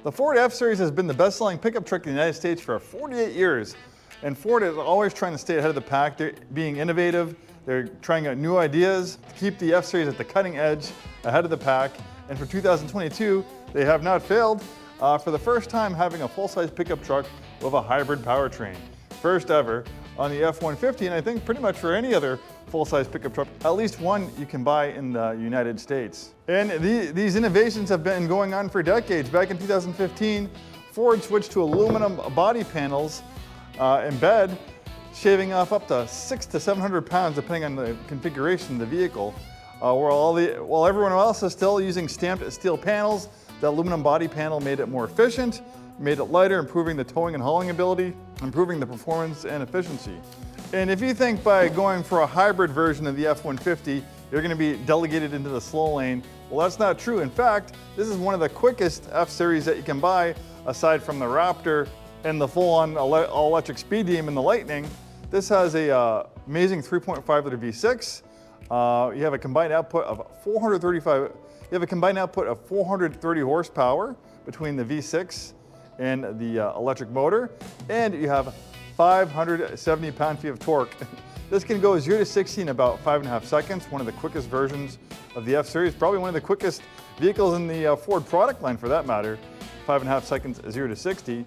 The Ford F-Series has been the best-selling pickup truck in the United States for 48 years. And Ford is always trying to stay ahead of the pack. They're being innovative. They're trying out new ideas to keep the F-Series at the cutting edge, ahead of the pack. And for 2022, they have not failed. For the first time, having a full-size pickup truck with a hybrid powertrain. First ever on the F-150, and I think pretty much for any other full-size pickup truck, at least one you can buy in the United States. And these innovations have been going on for decades. Back in 2015, Ford switched to aluminum body panels in bed, shaving off up to 600 to 700 pounds depending on the configuration of the vehicle. While everyone else is still using stamped steel panels, the aluminum body panel made it more efficient, made it lighter, improving the towing and hauling ability, improving the performance and efficiency. And if you think by going for a hybrid version of the F-150, you're going to be delegated into the slow lane, well, that's not true. In fact, this is one of the quickest F-Series that you can buy, aside from the Raptor and the full-on all-electric Speed Demon and the Lightning. This has a amazing 3.5 liter V6. You have a combined output of 430 horsepower between the V6 and the electric motor, and you have 570 pound-feet of torque. This can go 0 to 60 in about 5.5 seconds, one of the quickest versions of the F-Series, probably one of the quickest vehicles in the Ford product line for that matter, 5.5 seconds 0 to 60.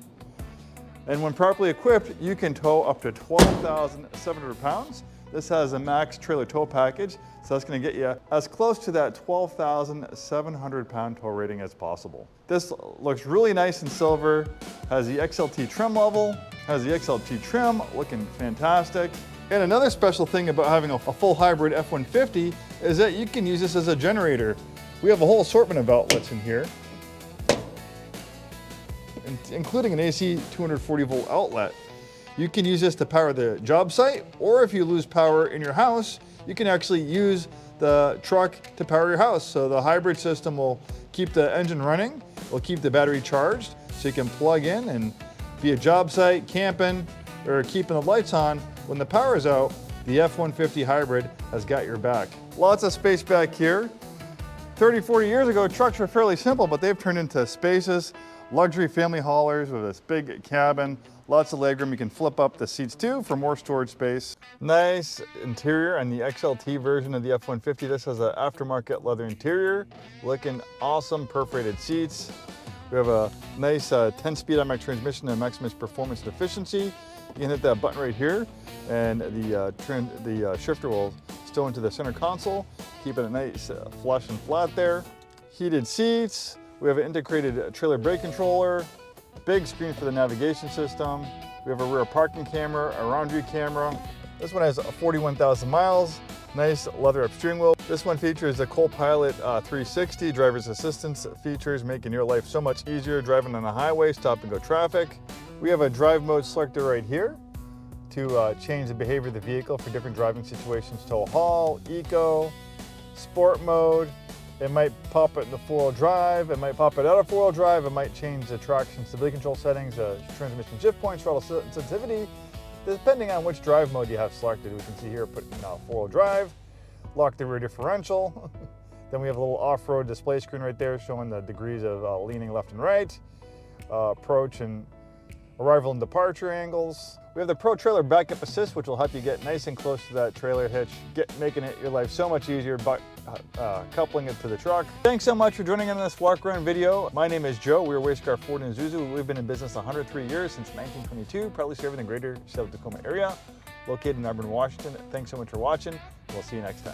And when properly equipped, you can tow up to 12,700 pounds. This has a max trailer tow package, so that's going to get you as close to that 12,700 pound tow rating as possible. This looks really nice in silver, has the XLT trim level, has the XLT trim looking fantastic. And another special thing about having a full hybrid F-150 is that you can use this as a generator. We have a whole assortment of outlets in here, including an AC 240 volt outlet. You can use this to power the job site, or if you lose power in your house, you can actually use the truck to power your house. So the hybrid system will keep the engine running, will keep the battery charged, so you can plug in and be a job site, camping, or keeping the lights on. When the power is out, the F-150 hybrid has got your back. Lots of space back here. 30, 40 years ago, trucks were fairly simple, but they've turned into spacious, luxury family haulers with this big cabin, lots of legroom. You can flip up the seats too for more storage space. Nice interior on the XLT version of the F-150. This has an aftermarket leather interior, looking awesome, perforated seats. We have a nice 10-speed automatic transmission to maximize performance and efficiency. You can hit that button right here, and the shifter will stow into the center console, keeping it nice, flush and flat there. Heated seats. We have an integrated trailer brake controller, big screen for the navigation system. We have a rear parking camera, a round view camera. This one has 41,000 miles, nice leather up steering wheel. This one features the Co-Pilot 360 driver's assistance features, making your life so much easier driving on the highway, stop and go traffic. We have a drive mode selector right here to change the behavior of the vehicle for different driving situations, tow haul, eco, sport mode. It might pop it in the four-wheel drive, it might pop it out of four-wheel drive, it might change the traction stability control settings, transmission shift points, throttle sensitivity, depending on which drive mode you have selected. We can see here, put in four-wheel drive, lock the rear differential. Then we have a little off-road display screen right there showing the degrees of leaning left and right, approach and arrival and departure angles. We have the Pro Trailer Backup Assist, which will help you get nice and close to that trailer hitch, making your life so much easier by coupling it to the truck. Thanks so much for joining in this walk around video. My name is Joe. We're Way Scarff Ford Isuzu. We've been in business 103 years since 1922, proudly serving the greater South Tacoma area, located in Auburn, Washington. Thanks so much for watching. We'll see you next time.